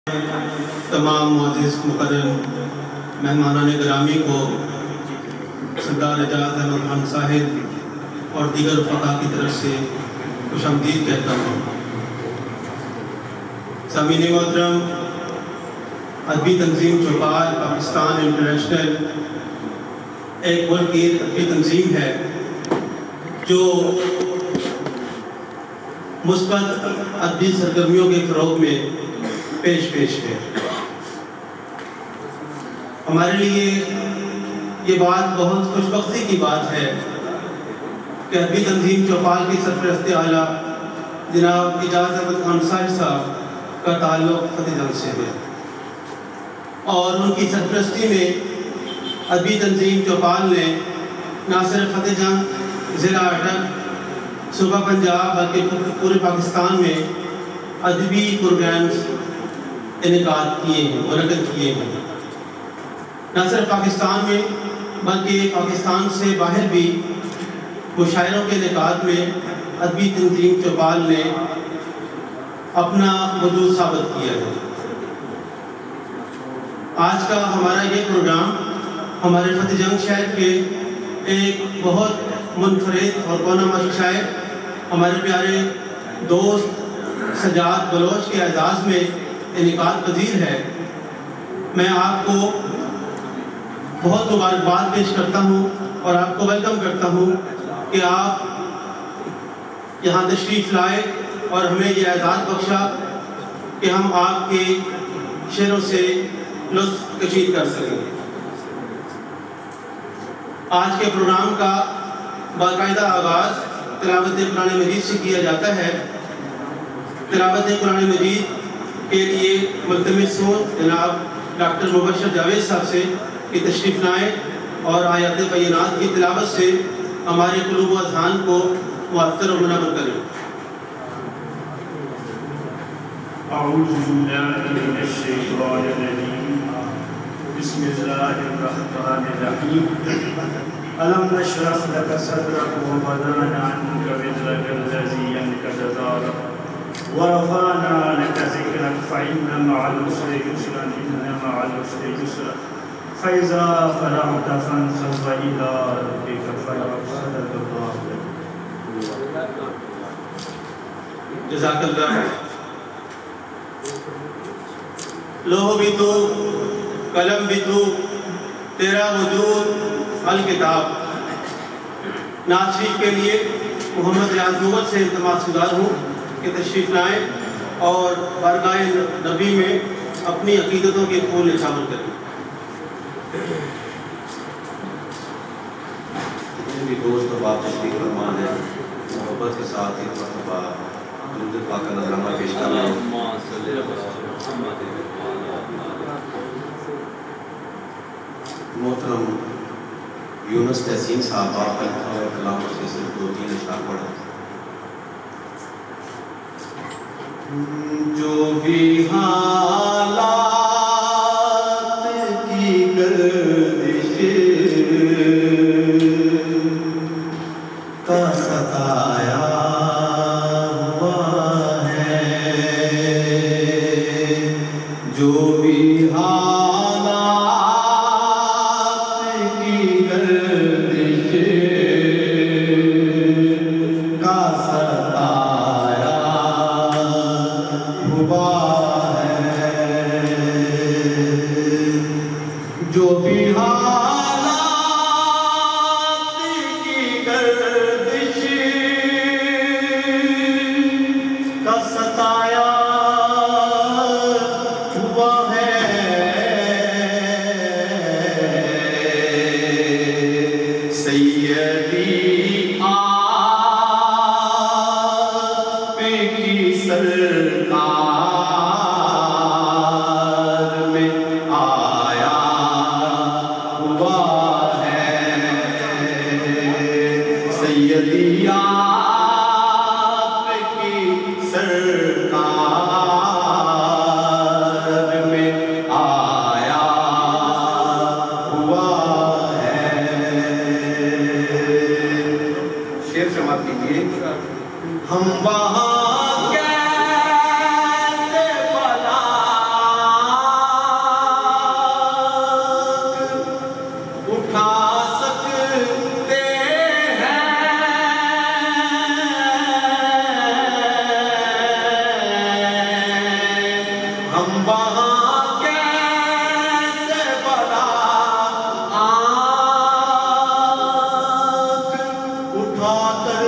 तमाम मुअज़्ज़िज़ मुकर्रम मेहमानान गिरामी को सरदार एजाज़ अहमद खान साहिब और दीगर फ़क़ा की तरफ से खुशामदीद कहता हूँ। सामीन मोहतरम, अदबी तंजीम चौपाल पाकिस्तान इंटरनेशनल एक मुल्क की अदबी तंजीम है जो मुस्बत अदबी सरगर्मियों के फ़रोग़ में पेश है। हमारे लिए ये बात बहुत खुशबख्ती की बात है कि अदबी तंजीम चौपाल की सरपरस्ती आला जनाब एजाज़ अहमद खान साहब का ताल्लुक़ फतेहजंग से है और उनकी सरपरस्ती में अदबी तंजीम चौपाल ने न सिर्फ फतेहजंग ज़िला अटक सूबा पंजाब बल्कि पूरे पाकिस्तान में अदबी प्रोग्राम्स इनेकाद किए हैं, मुनक़िद किए हैं। न सिर्फ पाकिस्तान में बल्कि पाकिस्तान से बाहर भी मुशायरों के इनेकाद में अदबी तंजीम चौपाल ने अपना वजूद साबित किया है। आज का हमारा ये प्रोग्राम हमारे फतेहजंग शहर के एक बहुत मुनफरिद और बानमक शायर हमारे प्यारे दोस्त सजाद बलोच के एजाज़ में इनेकाद पजीर है। मैं आपको बहुत मुबारकबाद पेश करता हूँ और आपको वेलकम करता हूँ कि आप यहाँ तशरीफ़ लाए और हमें यह एजाज़ बख्शा कि हम आपके शेरों से लुत्फ़ कशीद कर सकें। आज के प्रोग्राम का बाकायदा आगाज़ तिलावत कुरान मजीद से किया जाता है। तिलावत कुरान मजीद के लिए मुल्तमिस हूँ जनाब डॉक्टर मुबशर जावेद साहब से कि तशरीफ़ लाएँ और आयत बैनात की तिलावत से हमारे क़ुलूब व अज़हान को मुअत्तर और मुनव्वर करें। अऊज़ु बिल्लाहि मिनश शैतानिर रजीम। बिस्मिल्लाहिर्रहमानिर्रहीम। अलम नशरह लक सदरक व वदअना अन्का विज़रक अल्लज़ी अनक़ज़ ज़हरक व रफ़अना लक ज़िक्रक फ़इन्न मअल उसरि युस्रन इन्न मअल उसरि युस्रा फ़इज़ा फ़रग़त फ़ंसब व इला रब्बिक फ़रग़ब। सदक़ल्लाहु। जज़ाकल्लाह। लोह भी तू, कलम भी तू, तेरा वजूद अल किताब। नात शरीफ के लिए मोहम्मद रियाज नूमत से इल्तिमास गुज़ार हूँ कि तशरीफ़ लाएँ और बारगाह नबी में अपनी अक़ीदतों के फूल निछावर करें। जितने भी दोस्त बाप तशरीफ़ फरमान है मोहब्बत के साथ एक मरतबा दुरूद पाक का नज़राना पेश कर रहा हूँ। मोहतरम यूनुस तहसीन साहब आपका लिखा हुआ कलाम से सिर्फ 2-3 अशआर पढ़ा। जो भी हालात की गर्दिश का सताया हुआ है, जो भी हम वहाँ कैसे बना आँख उठाकर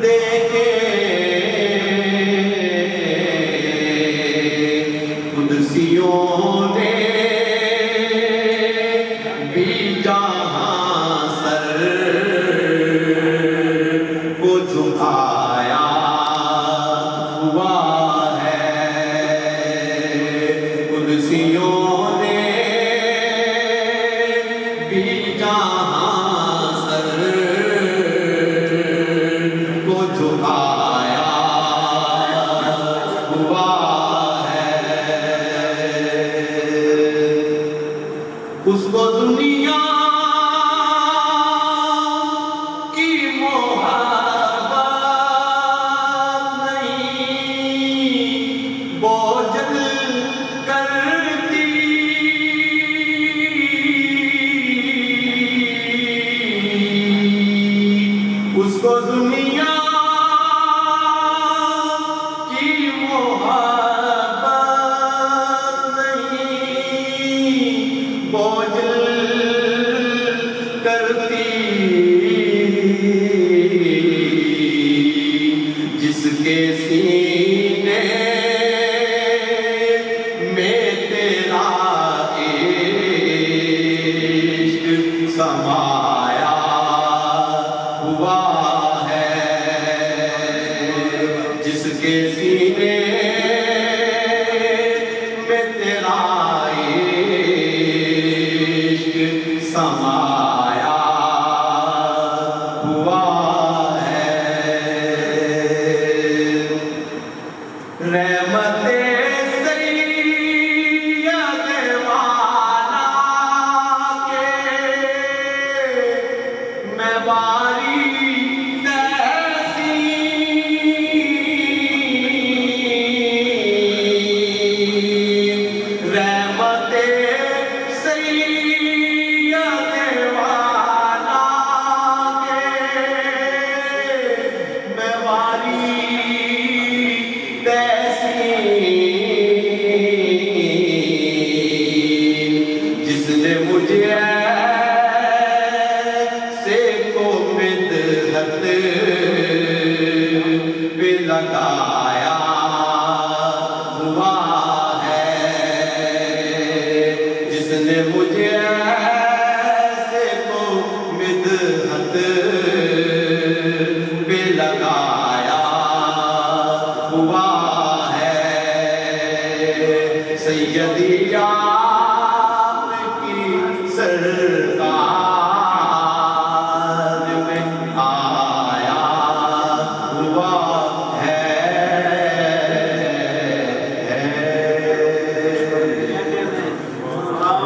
देखे कुदसियों ने भी जहाँ सर को झुकाया हुआ है। कुदसियों ने भी जहाँ सर को झुकाया हुआ है। उसको दुनिया की मोहब्बत नहीं बोझल करती। उसको दुनिया की मोहब्बत नहीं बोझल करती। जिसके सीने में तेरा इश्क समाया हुआ है। जिसके सीने में तेरा इश्क समाया हुआ है। रहमते सैयद वाला के मैं वारी रहमते सैयद वाला के मैं वारी जिसने मुझे से को मिदहत पे लगाया हुआ है। जिसने मुझे से को मिदहत पे लगाया हुआ है। सैयदिया